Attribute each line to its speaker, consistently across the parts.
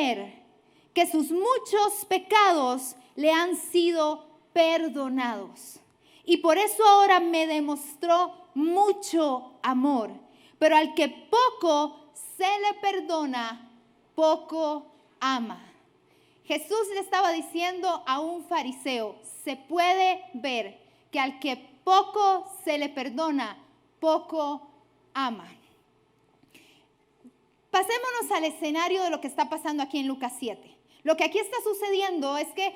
Speaker 1: ver que sus muchos pecados le han sido perdonados. Y por eso ahora me demostró mucho amor. Pero al que poco se le perdona, poco ama. Jesús le estaba diciendo a un fariseo, se puede ver que al que poco se le perdona, poco ama. Pasémonos al escenario de lo que está pasando aquí en Lucas 7. Lo que aquí está sucediendo es que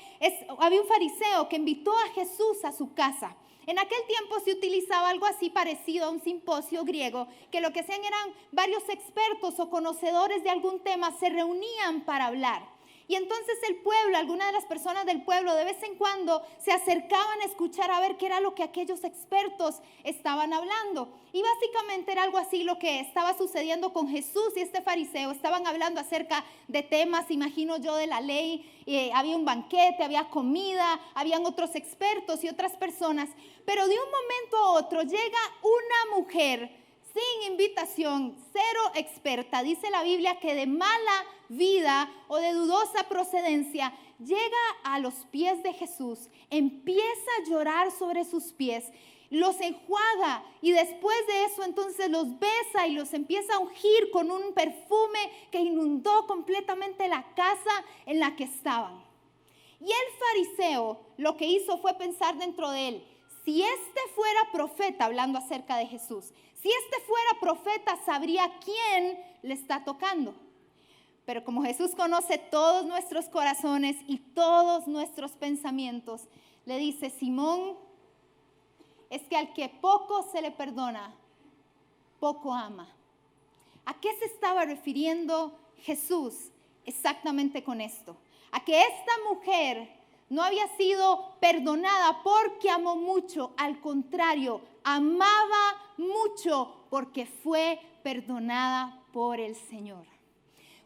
Speaker 1: había un fariseo que invitó a Jesús a su casa. En aquel tiempo se utilizaba algo así parecido a un simposio griego, que lo que hacían eran varios expertos o conocedores de algún tema se reunían para hablar. Y entonces el pueblo, algunas de las personas del pueblo de vez en cuando se acercaban a escuchar a ver qué era lo que aquellos expertos estaban hablando. Y básicamente era algo así lo que estaba sucediendo con Jesús y este fariseo. Estaban hablando acerca de temas, imagino yo, de la ley. Había un banquete, había comida, habían otros expertos y otras personas. Pero de un momento a otro llega una mujer sin invitación, cero experta, dice la Biblia que de mala vida o de dudosa procedencia, llega a los pies de Jesús, empieza a llorar sobre sus pies, los enjuaga y después de eso entonces los besa y los empieza a ungir con un perfume que inundó completamente la casa en la que estaban. Y el fariseo lo que hizo fue pensar dentro de él, si este fuera profeta, hablando acerca de Jesús, si este fuera profeta, sabría quién le está tocando. Pero como Jesús conoce todos nuestros corazones y todos nuestros pensamientos, le dice, Simón, es que al que poco se le perdona, poco ama. ¿A qué se estaba refiriendo Jesús exactamente con esto? A que esta mujer no había sido perdonada porque amó mucho, al contrario, amaba mucho porque fue perdonada por el Señor.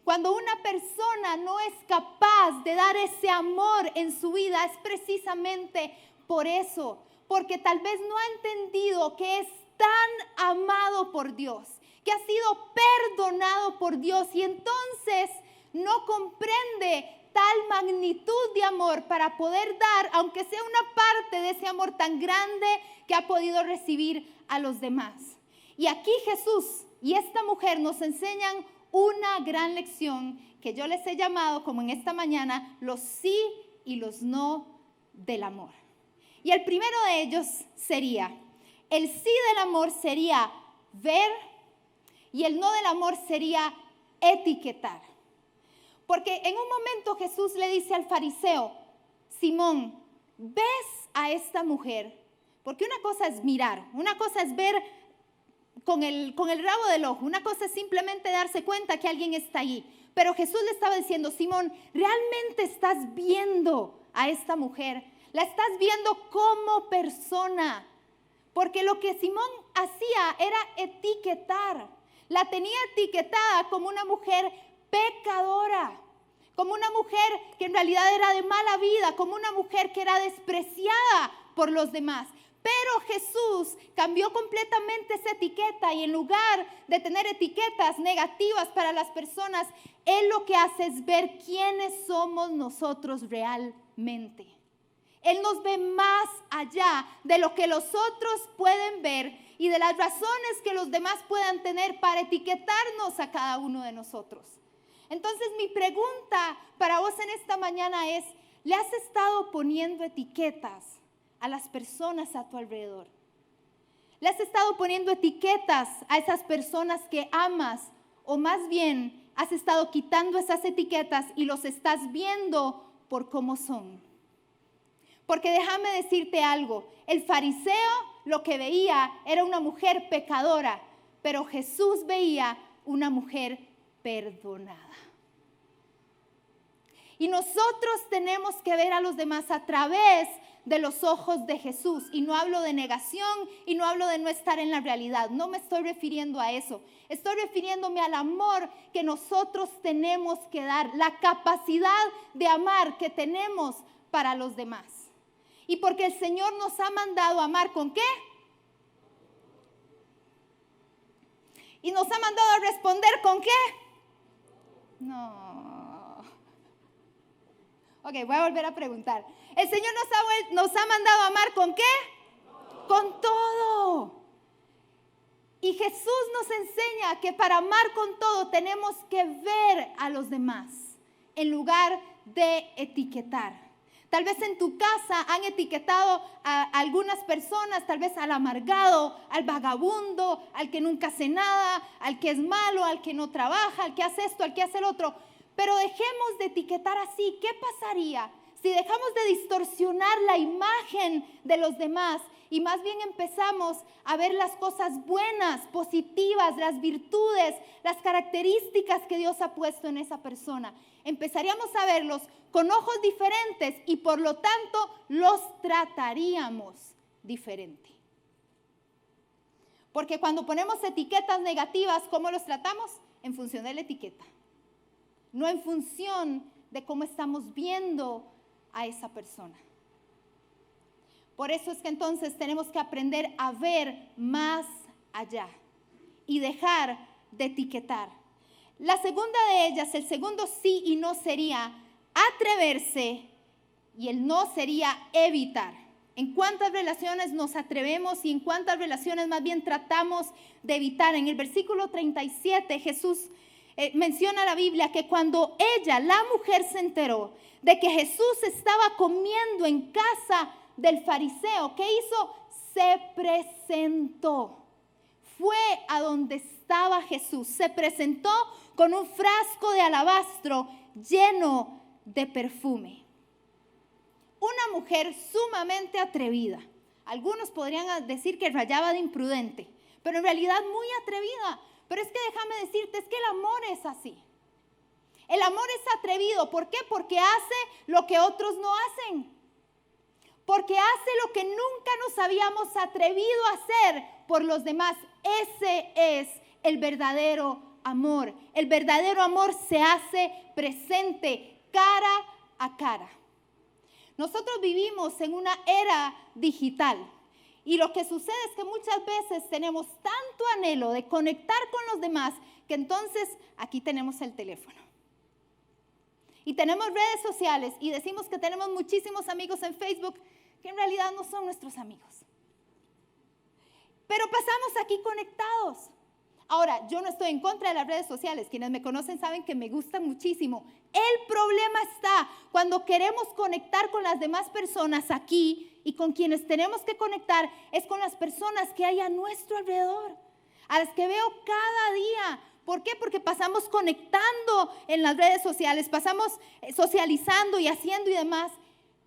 Speaker 1: Cuando una persona no es capaz de dar ese amor en su vida, es precisamente por eso, porque tal vez no ha entendido que es tan amado por Dios, que ha sido perdonado por Dios y entonces no comprende tal magnitud de amor para poder dar, aunque sea una parte de ese amor tan grande que ha podido recibir a los demás. Y aquí Jesús y esta mujer nos enseñan una gran lección que yo les he llamado, como en esta mañana, los sí y los no del amor. Y el primero de ellos sería, el sí del amor sería ver y el no del amor sería etiquetar. Porque en un momento Jesús le dice al fariseo, Simón, ¿ves a esta mujer? Porque una cosa es mirar, una cosa es ver con el rabo del ojo, una cosa es simplemente darse cuenta que alguien está allí. Pero Jesús le estaba diciendo, Simón, ¿realmente estás viendo a esta mujer? ¿La estás viendo como persona? Porque lo que Simón hacía era etiquetar. La tenía etiquetada como una mujer pecadora, como una mujer que en realidad era de mala vida, como una mujer que era despreciada por los demás. Pero Jesús cambió completamente esa etiqueta y en lugar de tener etiquetas negativas para las personas, Él lo que hace es ver quiénes somos nosotros realmente. Él nos ve más allá de lo que los otros pueden ver y de las razones que los demás puedan tener para etiquetarnos a cada uno de nosotros. Entonces mi pregunta para vos en esta mañana es, ¿le has estado poniendo etiquetas a las personas a tu alrededor? ¿Le has estado poniendo etiquetas a esas personas que amas? O más bien, has estado quitando esas etiquetas y los estás viendo por cómo son. Porque déjame decirte algo, el fariseo lo que veía era una mujer pecadora, pero Jesús veía una mujer perdonada. Y nosotros tenemos que ver a los demás a través de los ojos de Jesús. Y no hablo de negación y no hablo de no estar en la realidad. No me estoy refiriendo a eso. Estoy refiriéndome al amor que nosotros tenemos que dar, la capacidad de amar que tenemos para los demás. Y porque el Señor nos ha mandado a amar ¿con qué? Y nos ha mandado a responder ¿con qué? No. Ok, voy a volver a preguntar. El Señor nos ha mandado a amar ¿con qué? Con todo. Y Jesús nos enseña que para amar con todo tenemos que ver a los demás en lugar de etiquetar. Tal vez en tu casa han etiquetado a algunas personas, tal vez al amargado, al vagabundo, al que nunca hace nada, al que es malo, al que no trabaja, al que hace esto, al que hace el otro. Pero dejemos de etiquetar así. ¿Qué pasaría si dejamos de distorsionar la imagen de los demás y más bien empezamos a ver las cosas buenas, positivas, las virtudes, las características que Dios ha puesto en esa persona? Empezaríamos a verlos con ojos diferentes y por lo tanto los trataríamos diferente. Porque cuando ponemos etiquetas negativas, ¿cómo los tratamos? En función de la etiqueta, no en función de cómo estamos viendo a esa persona. Por eso es que entonces tenemos que aprender a ver más allá y dejar de etiquetar. La segunda de ellas, el segundo sí y no sería atreverse y el no sería evitar. ¿En cuántas relaciones nos atrevemos y en cuántas relaciones más bien tratamos de evitar? En el versículo 37 Jesús menciona la Biblia que cuando ella, la mujer, se enteró de que Jesús estaba comiendo en casa del fariseo, ¿qué hizo? Se presentó. Fue a donde estaba Jesús, se presentó con un frasco de alabastro lleno de perfume. Una mujer sumamente atrevida. Algunos podrían decir que rayaba de imprudente, pero en realidad muy atrevida. Pero es que déjame decirte, es que el amor es así. El amor es atrevido. ¿Por qué? Porque hace lo que otros no hacen. Porque hace lo que nunca nos habíamos atrevido a hacer por los demás. Ese es el verdadero amor. El verdadero amor se hace presente, cara a cara. Nosotros vivimos en una era digital y lo que sucede es que muchas veces tenemos tanto anhelo de conectar con los demás que entonces aquí tenemos el teléfono. Y tenemos redes sociales y decimos que tenemos muchísimos amigos en Facebook que en realidad no son nuestros amigos. Pero pasamos aquí conectados. Ahora, yo no estoy en contra de las redes sociales. Quienes me conocen saben que me gustan muchísimo. El problema está cuando queremos conectar con las demás personas aquí y con quienes tenemos que conectar es con las personas que hay a nuestro alrededor, a las que veo cada día. ¿Por qué? Porque pasamos conectando en las redes sociales, pasamos socializando y haciendo y demás,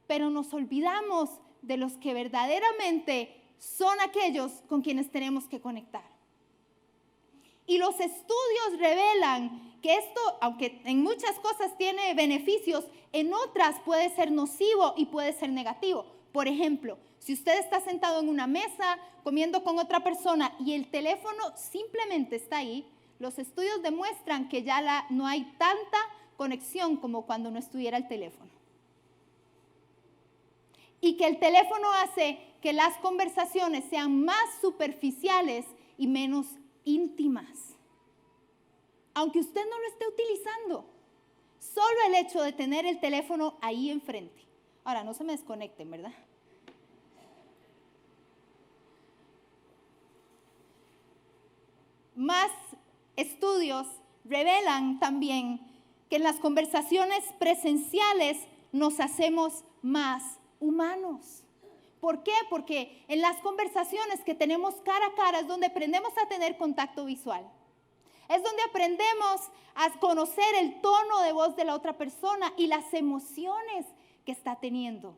Speaker 1: pero nos olvidamos de los que verdaderamente son aquellos con quienes tenemos que conectar. Y los estudios revelan que esto, aunque en muchas cosas tiene beneficios, en otras puede ser nocivo y puede ser negativo. Por ejemplo, si usted está sentado en una mesa comiendo con otra persona y el teléfono simplemente está ahí, los estudios demuestran que ya no hay tanta conexión como cuando no estuviera el teléfono. Y que el teléfono hace que las conversaciones sean más superficiales y menos íntimas. Aunque usted no lo esté utilizando, solo el hecho de tener el teléfono ahí enfrente. Ahora, no se me desconecten, ¿verdad? Más estudios revelan también que en las conversaciones presenciales nos hacemos más humanos. ¿Por qué? Porque en las conversaciones que tenemos cara a cara es donde aprendemos a tener contacto visual. Es donde aprendemos a conocer el tono de voz de la otra persona y las emociones que está teniendo.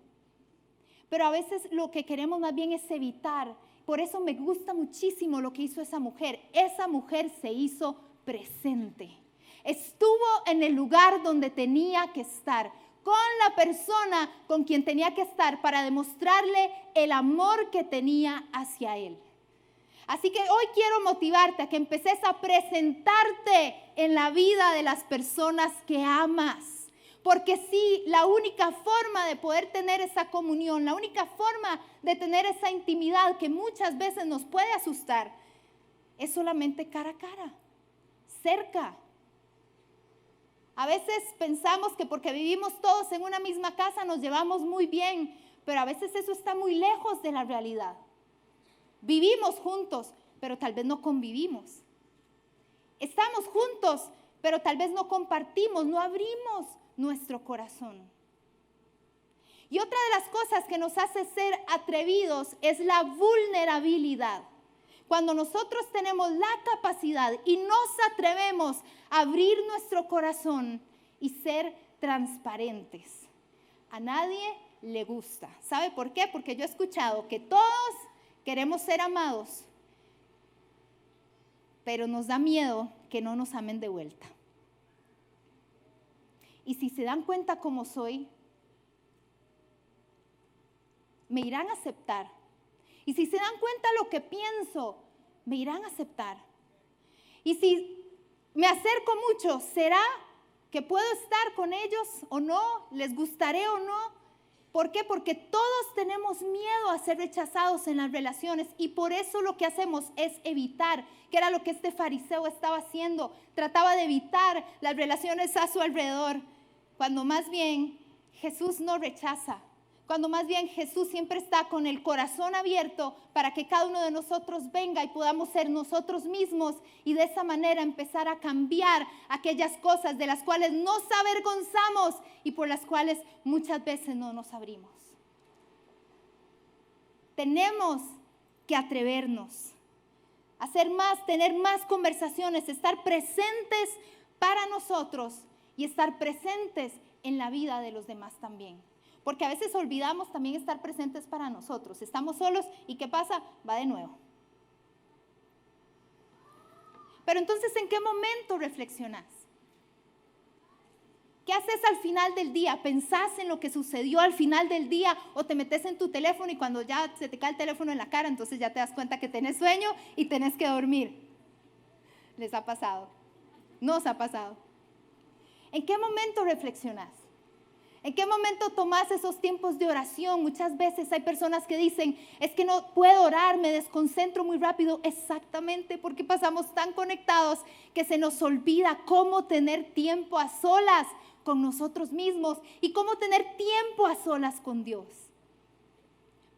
Speaker 1: Pero a veces lo que queremos más bien es evitar. Por eso me gusta muchísimo lo que hizo esa mujer. Esa mujer se hizo presente. Estuvo en el lugar donde tenía que estar, con la persona con quien tenía que estar para demostrarle el amor que tenía hacia él. Así que hoy quiero motivarte a que empeces a presentarte en la vida de las personas que amas. Porque sí, la única forma de poder tener esa comunión, la única forma de tener esa intimidad que muchas veces nos puede asustar, es solamente cara a cara, cerca. A veces pensamos que porque vivimos todos en una misma casa nos llevamos muy bien, pero a veces eso está muy lejos de la realidad. Vivimos juntos, pero tal vez no convivimos. Estamos juntos, pero tal vez no compartimos, no abrimos nuestro corazón. Y otra de las cosas que nos hace ser atrevidos es la vulnerabilidad. Cuando nosotros tenemos la capacidad y nos atrevemos a abrir nuestro corazón y ser transparentes. A nadie le gusta. ¿Sabe por qué? Porque yo he escuchado que todos queremos ser amados, pero nos da miedo que no nos amen de vuelta. Y si se dan cuenta cómo soy, me irán a aceptar. Y si se dan cuenta lo que pienso, me irán a aceptar. Y si me acerco mucho, ¿será que puedo estar con ellos o no? ¿Les gustaré o no? ¿Por qué? Porque todos tenemos miedo a ser rechazados en las relaciones y por eso lo que hacemos es evitar, que era lo que este fariseo estaba haciendo. Trataba de evitar las relaciones a su alrededor, cuando más bien Jesús no rechaza. Cuando más bien Jesús siempre está con el corazón abierto para que cada uno de nosotros venga y podamos ser nosotros mismos y de esa manera empezar a cambiar aquellas cosas de las cuales nos avergonzamos y por las cuales muchas veces no nos abrimos. Tenemos que atrevernos a hacer más, tener más conversaciones, estar presentes para nosotros y estar presentes en la vida de los demás también. Porque a veces olvidamos también estar presentes para nosotros. Estamos solos y ¿qué pasa? Va de nuevo. Pero entonces, ¿en qué momento reflexionás? ¿Qué haces al final del día? ¿Pensás en lo que sucedió al final del día o te metes en tu teléfono y cuando ya se te cae el teléfono en la cara, entonces ya te das cuenta que tenés sueño y tenés que dormir? ¿Les ha pasado? ¿Nos ha pasado? ¿En qué momento reflexionás? ¿En qué momento tomás esos tiempos de oración? Muchas veces hay personas que dicen, es que no puedo orar, me desconcentro muy rápido. Exactamente, porque pasamos tan conectados que se nos olvida cómo tener tiempo a solas con nosotros mismos y cómo tener tiempo a solas con Dios.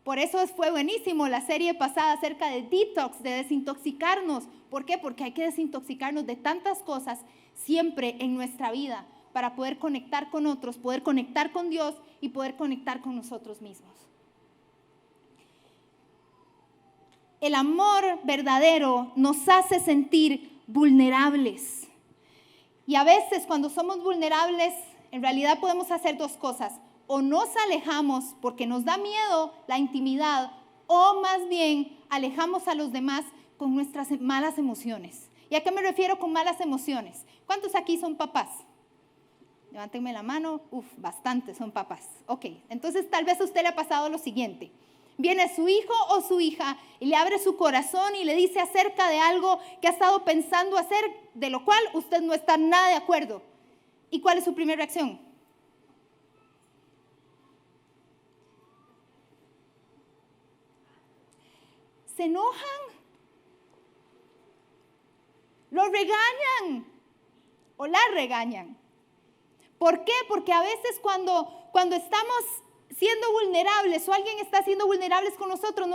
Speaker 1: Por eso fue buenísimo la serie pasada acerca de detox, de desintoxicarnos. ¿Por qué? Porque hay que desintoxicarnos de tantas cosas siempre en nuestra vida, para poder conectar con otros, poder conectar con Dios y poder conectar con nosotros mismos. El amor verdadero nos hace sentir vulnerables. Y a veces cuando somos vulnerables, en realidad podemos hacer dos cosas. O nos alejamos porque nos da miedo la intimidad, o más bien alejamos a los demás con nuestras malas emociones. ¿Y a qué me refiero con malas emociones? ¿Cuántos aquí son papás? Levántenme la mano. Bastantes son papás. Ok, entonces tal vez a usted le ha pasado lo siguiente. Viene su hijo o su hija y le abre su corazón y le dice acerca de algo que ha estado pensando hacer, de lo cual usted no está nada de acuerdo. ¿Y cuál es su primera reacción? ¿Se enojan? ¿Lo regañan? ¿O la regañan? ¿Por qué? Porque a veces cuando estamos siendo vulnerables o alguien está siendo vulnerables con nosotros,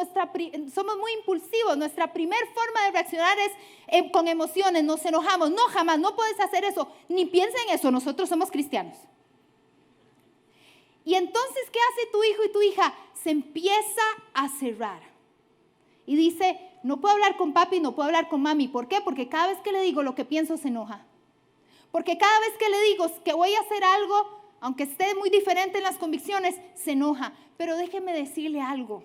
Speaker 1: somos muy impulsivos. Nuestra primera forma de reaccionar es con emociones, nos enojamos. No, jamás, no puedes hacer eso. Ni piensa en eso, nosotros somos cristianos. Y entonces, ¿qué hace tu hijo y tu hija? Se empieza a cerrar. Y dice, no puedo hablar con papi, no puedo hablar con mami. ¿Por qué? Porque cada vez que le digo lo que pienso se enoja. Porque cada vez que le digo que voy a hacer algo, aunque esté muy diferente en las convicciones, se enoja. Pero déjeme decirle algo.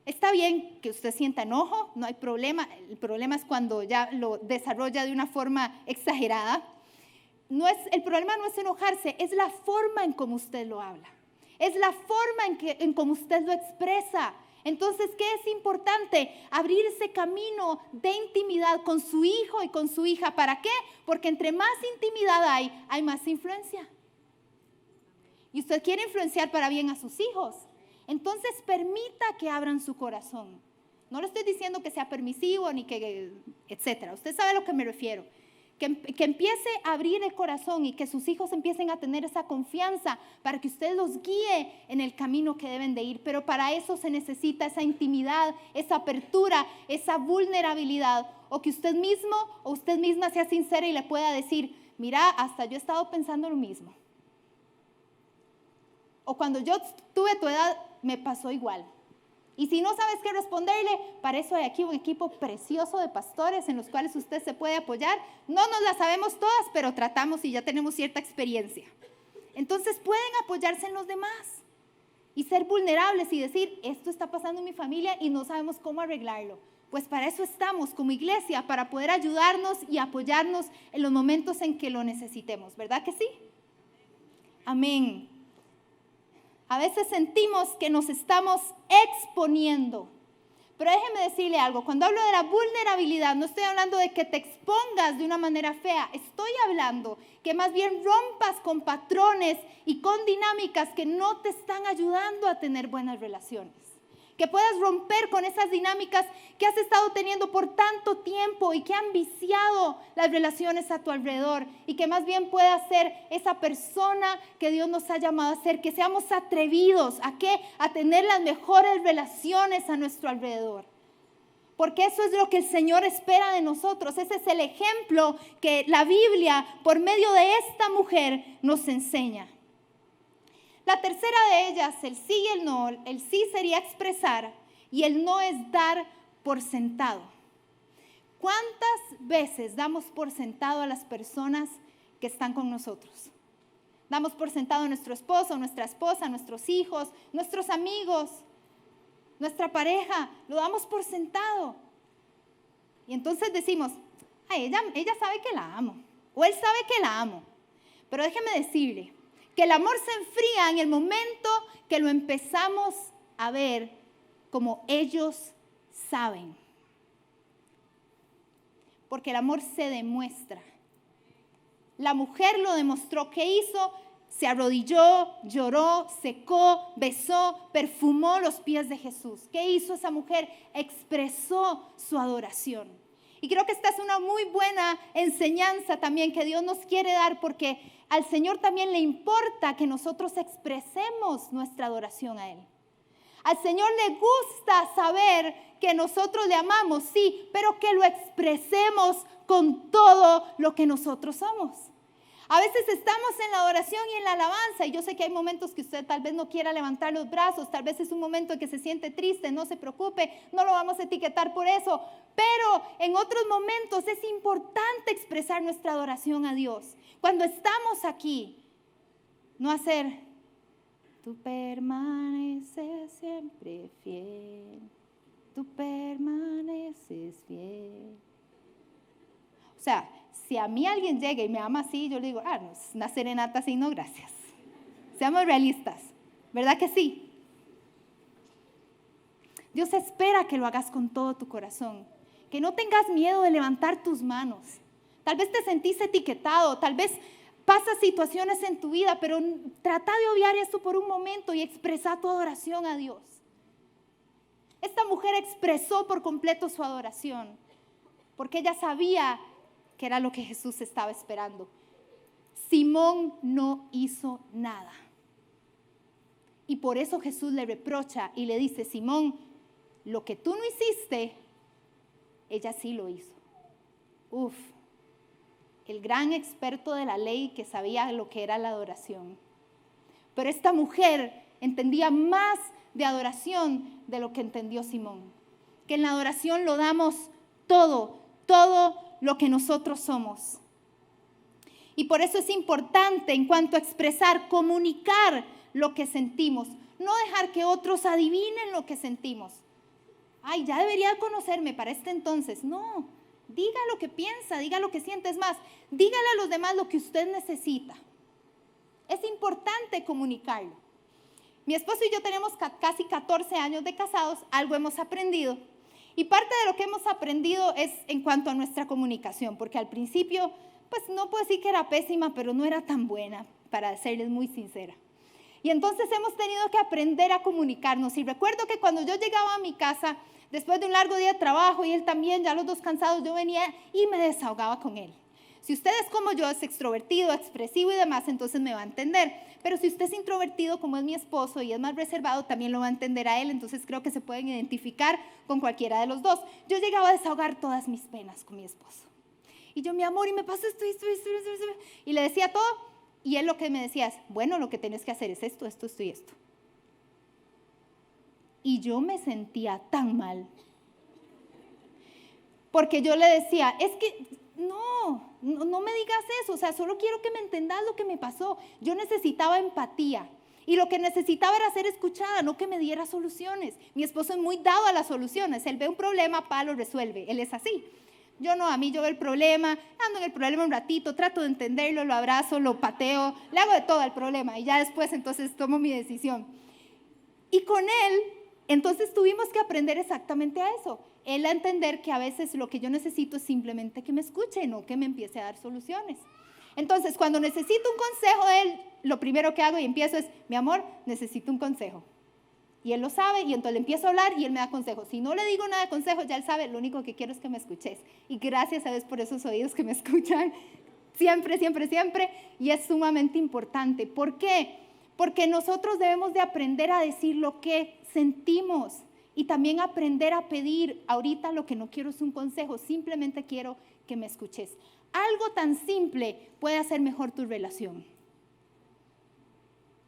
Speaker 1: Está bien que usted sienta enojo, no hay problema. El problema es cuando ya lo desarrolla de una forma exagerada. El problema no es enojarse, es la forma en cómo usted lo habla. Es la forma en cómo usted lo expresa. Entonces, ¿qué es importante? Abrir ese camino de intimidad con su hijo y con su hija. ¿Para qué? Porque entre más intimidad hay más influencia. Y usted quiere influenciar para bien a sus hijos. Entonces, permita que abran su corazón. No le estoy diciendo que sea permisivo ni que, etcétera. Usted sabe a lo que me refiero. que empiece a abrir el corazón y que sus hijos empiecen a tener esa confianza para que usted los guíe en el camino que deben de ir. Pero para eso se necesita esa intimidad, esa apertura, esa vulnerabilidad, o que usted mismo o usted misma sea sincera y le pueda decir, mira, hasta yo he estado pensando lo mismo. O cuando yo tuve tu edad, me pasó igual. Y si no sabes qué responderle, para eso hay aquí un equipo precioso de pastores en los cuales usted se puede apoyar. No nos las sabemos todas, pero tratamos y ya tenemos cierta experiencia. Entonces pueden apoyarse en los demás y ser vulnerables y decir, esto está pasando en mi familia y no sabemos cómo arreglarlo. Pues para eso estamos como iglesia, para poder ayudarnos y apoyarnos en los momentos en que lo necesitemos. ¿Verdad que sí? Amén. A veces sentimos que nos estamos exponiendo. Pero déjeme decirle algo, cuando hablo de la vulnerabilidad, no estoy hablando de que te expongas de una manera fea, estoy hablando que más bien rompas con patrones y con dinámicas que no te están ayudando a tener buenas relaciones. Que puedas romper con esas dinámicas que has estado teniendo por tanto tiempo y que han viciado las relaciones a tu alrededor, y que más bien puedas ser esa persona que Dios nos ha llamado a ser, que seamos atrevidos ¿a qué? A tener las mejores relaciones a nuestro alrededor. Porque eso es lo que el Señor espera de nosotros. Ese es el ejemplo que la Biblia, por medio de esta mujer, nos enseña. La tercera de ellas, el sí y el no. El sí sería expresar y el no es dar por sentado. ¿Cuántas veces damos por sentado a las personas que están con nosotros? Damos por sentado a nuestro esposo, nuestra esposa, nuestros hijos, nuestros amigos, nuestra pareja. Lo damos por sentado. Y entonces decimos, ay, ella sabe que la amo. O él sabe que la amo. Pero déjeme decirle que el amor se enfría en el momento que lo empezamos a ver como ellos saben. Porque el amor se demuestra. La mujer lo demostró. ¿Qué hizo? Se arrodilló, lloró, secó, besó, perfumó los pies de Jesús. ¿Qué hizo esa mujer? Expresó su adoración. Y creo que esta es una muy buena enseñanza también que Dios nos quiere dar, porque al Señor también le importa que nosotros expresemos nuestra adoración a Él. Al Señor le gusta saber que nosotros le amamos, sí, pero que lo expresemos con todo lo que nosotros somos. A veces estamos en la adoración y en la alabanza, y yo sé que hay momentos que usted tal vez no quiera levantar los brazos, tal vez es un momento en que se siente triste, no se preocupe, no lo vamos a etiquetar por eso, pero en otros momentos es importante expresar nuestra adoración a Dios. Cuando estamos aquí, no hacer, tú permaneces siempre fiel, tú permaneces fiel. O sea, si a mí alguien llega y me ama así, yo le digo, no, es una serenata así, no, gracias. Seamos realistas, ¿verdad que sí? Dios espera que lo hagas con todo tu corazón, que no tengas miedo de levantar tus manos. Tal vez te sentís etiquetado, tal vez pasas situaciones en tu vida, pero trata de obviar esto por un momento y expresa tu adoración a Dios. Esta mujer expresó por completo su adoración, porque ella sabía que era lo que Jesús estaba esperando. Simón no hizo nada. Y por eso Jesús le reprocha y le dice, Simón, lo que tú no hiciste, ella sí lo hizo. El gran experto de la ley que sabía lo que era la adoración. Pero esta mujer entendía más de adoración de lo que entendió Simón. Que en la adoración lo damos todo lo que nosotros somos. Y por eso es importante en cuanto a expresar, comunicar lo que sentimos. No dejar que otros adivinen lo que sentimos. Ay, ya debería conocerme para este entonces. No, diga lo que piensa, diga lo que siente. Es más, dígale a los demás lo que usted necesita. Es importante comunicarlo. Mi esposo y yo tenemos casi 14 años de casados, algo hemos aprendido. Y parte de lo que hemos aprendido es en cuanto a nuestra comunicación, porque al principio, pues no puedo decir que era pésima, pero no era tan buena, para serles muy sincera. Y entonces hemos tenido que aprender a comunicarnos. Y recuerdo que cuando yo llegaba a mi casa, después de un largo día de trabajo, y él también, ya los dos cansados, yo venía y me desahogaba con él. Si usted es como yo, es extrovertido, expresivo y demás, entonces me va a entender. Pero si usted es introvertido, como es mi esposo, y es más reservado, también lo va a entender a él. Entonces creo que se pueden identificar con cualquiera de los dos. Yo llegaba a desahogar todas mis penas con mi esposo. Y yo, mi amor, y me pasó esto. Y le decía todo. Y él lo que me decía es, bueno, lo que tienes que hacer es esto y esto. Y yo me sentía tan mal. Porque yo le decía, es que no me digas eso, o sea, solo quiero que me entendas lo que me pasó. Yo necesitaba empatía y lo que necesitaba era ser escuchada, no que me diera soluciones. Mi esposo es muy dado a las soluciones, él ve un problema, lo resuelve, él es así. Yo no, a mí yo veo el problema, ando en el problema un ratito, trato de entenderlo, lo abrazo, lo pateo, le hago de todo al problema y ya después entonces tomo mi decisión. Y con él, entonces tuvimos que aprender exactamente a eso. Él a entender que a veces lo que yo necesito es simplemente que me escuche, no que me empiece a dar soluciones. Entonces, cuando necesito un consejo de él, lo primero que hago y empiezo es, mi amor, necesito un consejo. Y él lo sabe y entonces le empiezo a hablar y él me da consejos. Si no le digo nada de consejos, ya él sabe, lo único que quiero es que me escuches. Y gracias a Dios por esos oídos que me escuchan siempre. Y es sumamente importante. ¿Por qué? Porque nosotros debemos de aprender a decir lo que sentimos. Y también aprender a pedir, ahorita lo que no quiero es un consejo, simplemente quiero que me escuches. Algo tan simple puede hacer mejor tu relación.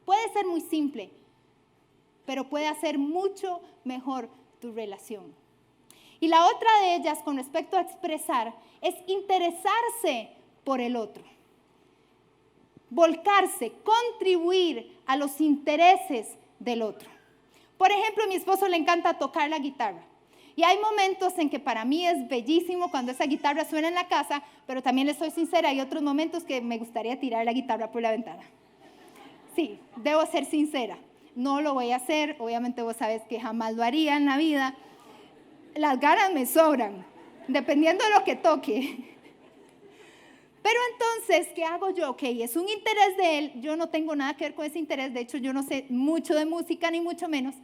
Speaker 1: Puede ser muy simple, pero puede hacer mucho mejor tu relación. Y la otra de ellas, con respecto a expresar, es interesarse por el otro. Volcarse, contribuir a los intereses del otro. Por ejemplo, a mi esposo le encanta tocar la guitarra. Y hay momentos en que para mí es bellísimo cuando esa guitarra suena en la casa, pero también les soy sincera, hay otros momentos que me gustaría tirar la guitarra por la ventana. Sí, debo ser sincera. No lo voy a hacer, obviamente vos sabes que jamás lo haría en la vida. Las ganas me sobran, dependiendo de lo que toque. Pero entonces, ¿qué hago yo? Ok, es un interés de él, yo no tengo nada que ver con ese interés, de hecho yo no sé mucho de música ni mucho menos,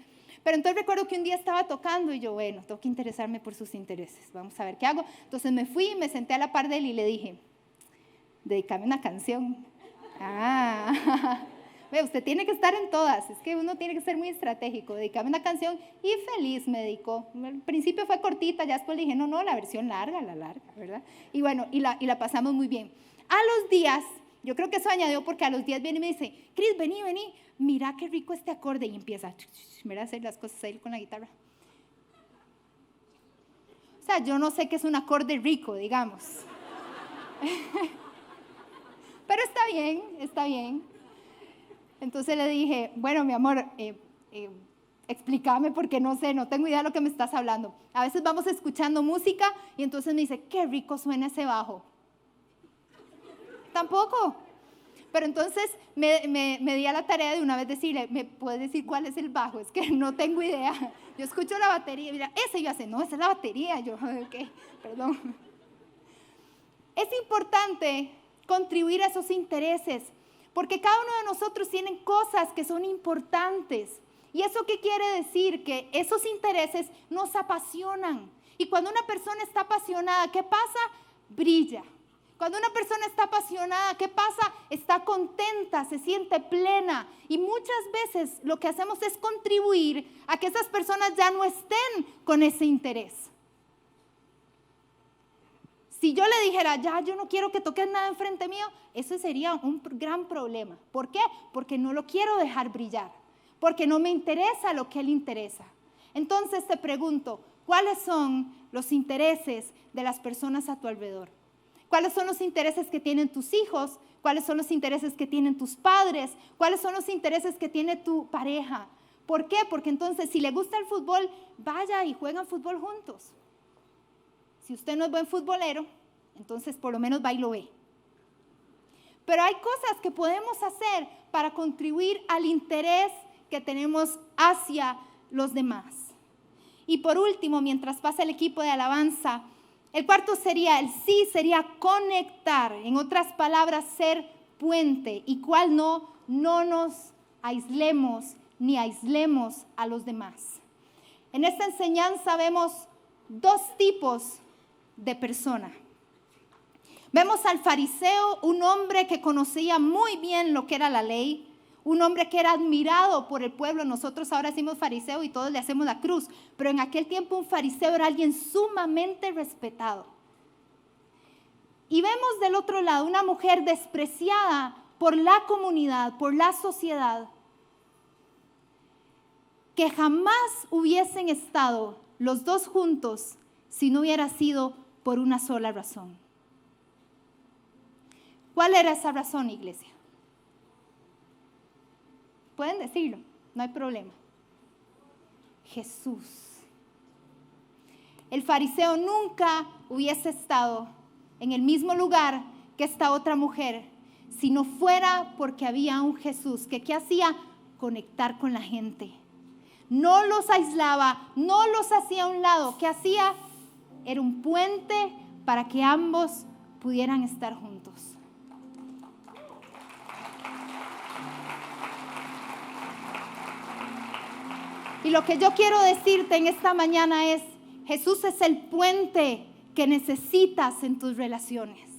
Speaker 1: pero entonces recuerdo que un día estaba tocando y yo, bueno, tengo que interesarme por sus intereses, vamos a ver qué hago. Entonces me fui y me senté a la par de él y le dije, dedícame una canción. Ve, usted tiene que estar en todas, es que uno tiene que ser muy estratégico, dedícame una canción y feliz me dedicó. Al principio fue cortita, ya después le dije, no, la versión larga, ¿verdad? Y bueno, y la pasamos muy bien. A los días, yo creo que eso añadió porque a los días viene y me dice, Cris, vení, mira qué rico este acorde y empieza a hacer las cosas ahí con la guitarra. O sea, yo no sé qué es un acorde rico, digamos. Pero está bien. Entonces le dije, bueno, mi amor, explícame porque no sé, no tengo idea de lo que me estás hablando. A veces vamos escuchando música y entonces me dice, qué rico suena ese bajo. Tampoco. Pero entonces me di a la tarea de una vez decirle, ¿me puedes decir cuál es el bajo? Es que no tengo idea. Yo escucho la batería, mira, ese yo hace, no, esa es la batería. Yo, ok, perdón. Es importante contribuir a esos intereses. Porque cada uno de nosotros tiene cosas que son importantes. ¿Y eso qué quiere decir? Que esos intereses nos apasionan. Y cuando una persona está apasionada, ¿qué pasa? Brilla. Cuando una persona está apasionada, ¿qué pasa? Está contenta, se siente plena. Y muchas veces lo que hacemos es contribuir a que esas personas ya no estén con ese interés. Si yo le dijera, ya, yo no quiero que toques nada enfrente mío, eso sería un gran problema. ¿Por qué? Porque no lo quiero dejar brillar, porque no me interesa lo que él interesa. Entonces te pregunto, ¿cuáles son los intereses de las personas a tu alrededor? ¿Cuáles son los intereses que tienen tus hijos? ¿Cuáles son los intereses que tienen tus padres? ¿Cuáles son los intereses que tiene tu pareja? ¿Por qué? Porque entonces, si le gusta el fútbol, vaya y juegan fútbol juntos. Si usted no es buen futbolero, entonces por lo menos va y lo ve. Pero hay cosas que podemos hacer para contribuir al interés que tenemos hacia los demás. Y por último, mientras pasa el equipo de alabanza, el cuarto sería, el sí sería conectar, en otras palabras, ser puente. Y cuál no nos aislemos ni aislemos a los demás. En esta enseñanza vemos dos tipos de persona. Vemos al fariseo, un hombre que conocía muy bien lo que era la ley, un hombre que era admirado por el pueblo. Nosotros ahora decimos fariseo y todos le hacemos la cruz, pero en aquel tiempo un fariseo era alguien sumamente respetado. Y vemos del otro lado una mujer despreciada por la comunidad, por la sociedad, que jamás hubiesen estado los dos juntos si no hubiera sido por una sola razón. ¿Cuál era esa razón, iglesia? Pueden decirlo, no hay problema. Jesús. El fariseo nunca hubiese estado en el mismo lugar que esta otra mujer si no fuera porque había un Jesús que ¿qué hacía? Conectar con la gente. No los aislaba, no los hacía a un lado. ¿Qué hacía? Era un puente para que ambos pudieran estar juntos. Y lo que yo quiero decirte en esta mañana es, Jesús es el puente que necesitas en tus relaciones.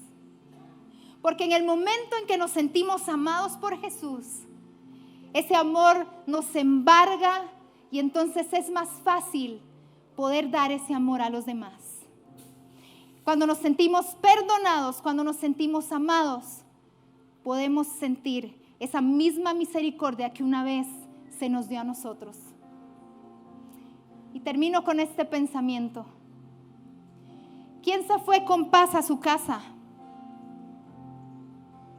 Speaker 1: Porque en el momento en que nos sentimos amados por Jesús, ese amor nos embarga y entonces es más fácil poder dar ese amor a los demás. Cuando nos sentimos perdonados, cuando nos sentimos amados, podemos sentir esa misma misericordia que una vez se nos dio a nosotros. Y termino con este pensamiento. ¿Quién se fue con paz a su casa?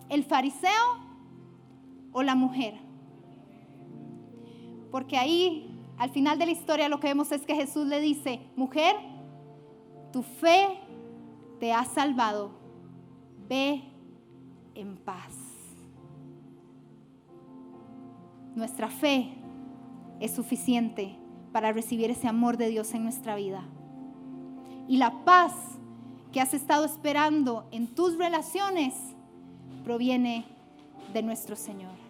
Speaker 1: ¿El fariseo o la mujer? Porque ahí, al final de la historia, lo que vemos es que Jesús le dice, mujer, tu fe te ha salvado, ve en paz. Nuestra fe es suficiente para recibir ese amor de Dios en nuestra vida. Y la paz que has estado esperando en tus relaciones proviene de nuestro Señor.